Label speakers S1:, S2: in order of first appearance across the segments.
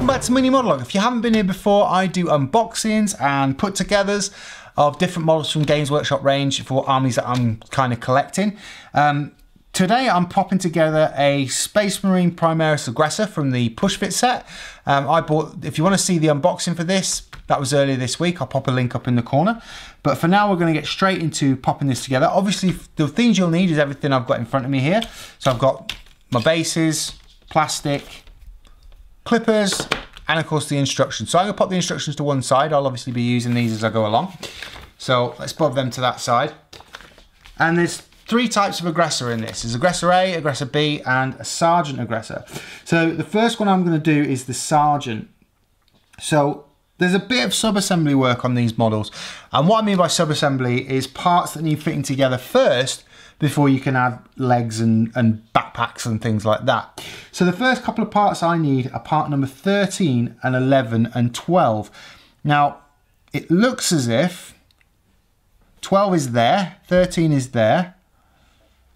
S1: back to Mini-Modelog. If you haven't been here before, I do unboxings and put-togethers of different models from Games Workshop range for armies that I'm kind of collecting. Today I'm popping together a Space Marine Primaris Aggressor from the Push Fit set. I bought, if you want to see the unboxing for this, that was earlier this week. I'll pop a link up in the corner. But for now, we're going to get straight into popping this together. Obviously, the things you'll need is everything I've got in front of me here. So I've got my bases, plastic, clippers, and of course the instructions. So I'm going to pop the instructions to one side. I'll obviously be using these as I go along. So let's pop them to that side. And there's three types of aggressor in this. There's aggressor A, aggressor B, and a sergeant aggressor. So the first one I'm going to do is the sergeant. So there's a bit of sub-assembly work on these models. And what I mean by sub-assembly is parts that need fitting together first before you can add legs and backpacks and things like that. So the first couple of parts I need are part number 13 and 11 and 12. Now, it looks as if 12 is there, 13 is there,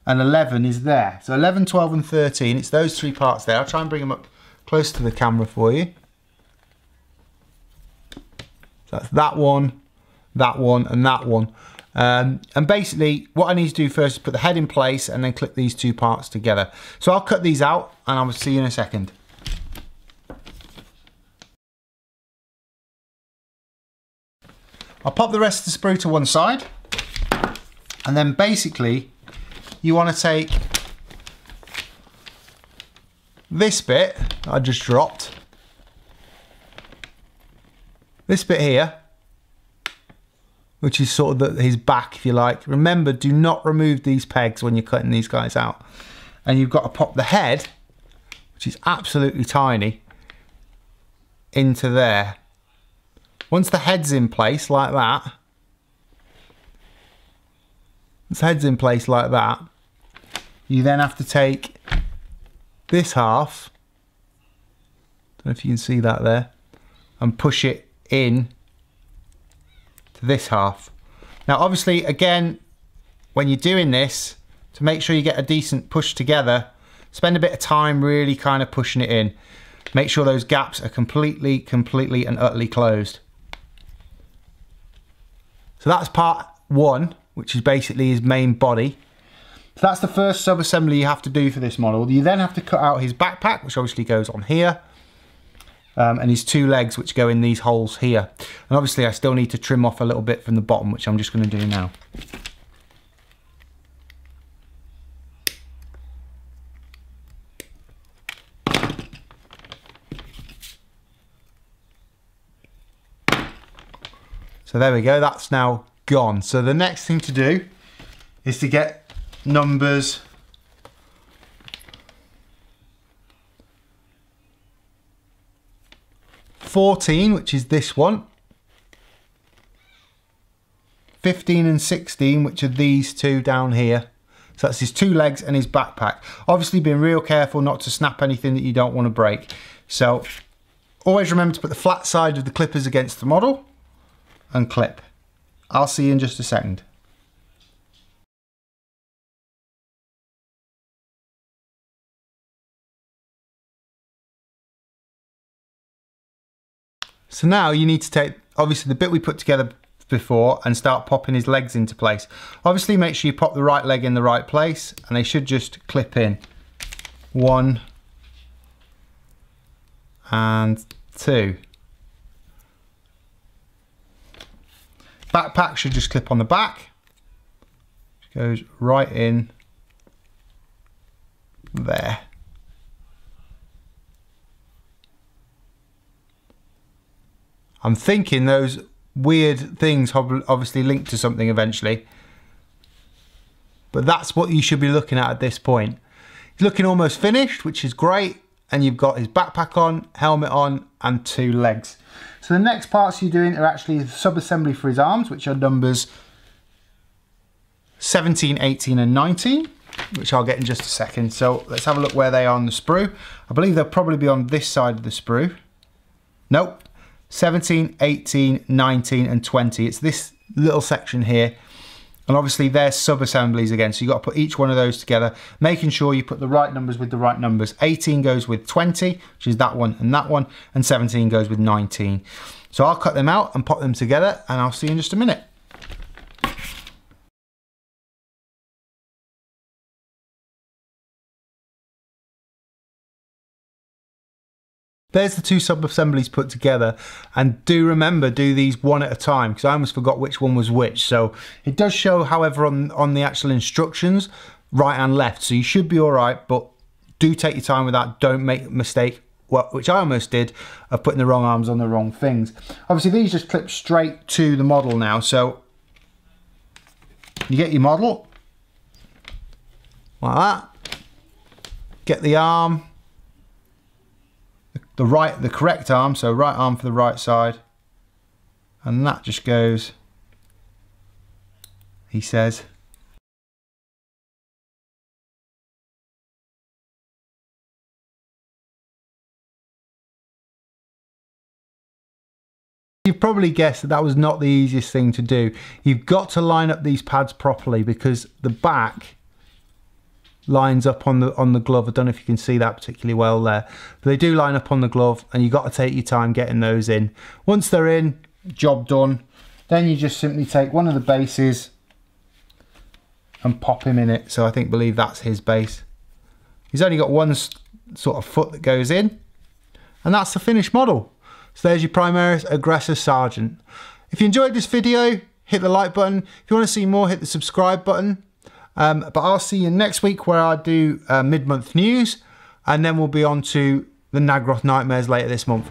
S1: and 11 is there. So 11, 12 and 13, it's those three parts there. I'll try and bring them up close to the camera for you. So that's that one, and that one. And basically what I need to do first is put the head in place and then clip these two parts together. So I'll cut these out and I'll see you in a second. I'll pop the rest of the sprue to one side, and then basically you want to take this bit that I just dropped, this bit here, which is sort of his back, if you like. Remember, do not remove these pegs when you're cutting these guys out. And you've got to pop the head, which is absolutely tiny, into there. Once the head's in place like that, you then have to take this half, don't know if you can see that there, and push it in to this half. Now obviously, again, when you're doing this, to make sure you get a decent push together, spend a bit of time really kind of pushing it in. Make sure those gaps are completely and utterly closed. So that's part one, which is basically his main body. So that's the first sub-assembly you have to do for this model. You then have to cut out his backpack, which obviously goes on here, and his two legs, which go in these holes here. And obviously I still need to trim off a little bit from the bottom, which I'm just going to do now. So there we go, that's now gone. So the next thing to do is to get numbers 14, which is this one, 15 and 16, which are these two down here. So that's his two legs and his backpack. Obviously being real careful not to snap anything that you don't want to break. So always remember to put the flat side of the clippers against the model and clip. I'll see you in just a second. So now you need to take, obviously, the bit we put together before and start popping his legs into place. Obviously make sure you pop the right leg in the right place and they should just clip in. 1 and 2. Backpack should just clip on the back. Which goes right in there. I'm thinking those weird things obviously link to something eventually. But that's what you should be looking at this point. He's looking almost finished, which is great. And you've got his backpack on, helmet on, and two legs. So the next parts you're doing are actually the sub-assembly for his arms, which are numbers 17, 18, and 19, which I'll get in just a second. So let's have a look where they are on the sprue. I believe they'll probably be on this side of the sprue. Nope. 17, 18, 19, and 20. It's this little section here. And obviously they're sub-assemblies again, so you've got to put each one of those together, making sure you put the right numbers with the right numbers. 18 goes with 20, which is that one, and 17 goes with 19. So I'll cut them out and pop them together, and I'll see you in just a minute. There's the two sub-assemblies put together, and do remember, do these one at a time, because I almost forgot which one was which. So it does show, however, on the actual instructions, right and left, so you should be all right, but do take your time with that. Don't make a mistake, which I almost did, of putting the wrong arms on the wrong things. Obviously these just clip straight to the model now, so you get your model like that, get the arm, the correct arm, so right arm for the right side, and that just goes, he says. You've probably guessed that that was not the easiest thing to do. You've got to line up these pads properly, because the back lines up on the glove. I don't know if you can see that particularly well there, but they do line up on the glove, and you've got to take your time getting those in. Once they're in, job done. Then you just simply take one of the bases and pop him in it. So I believe that's his base. He's only got one sort of foot that goes in, and that's the finished model. So there's your Primaris Aggressor Sergeant. If you enjoyed this video, hit the like button. If you want to see more, hit the subscribe button. But I'll see you next week, where I do mid-month news, and then we'll be on to the Nagroth Nightmares later this month.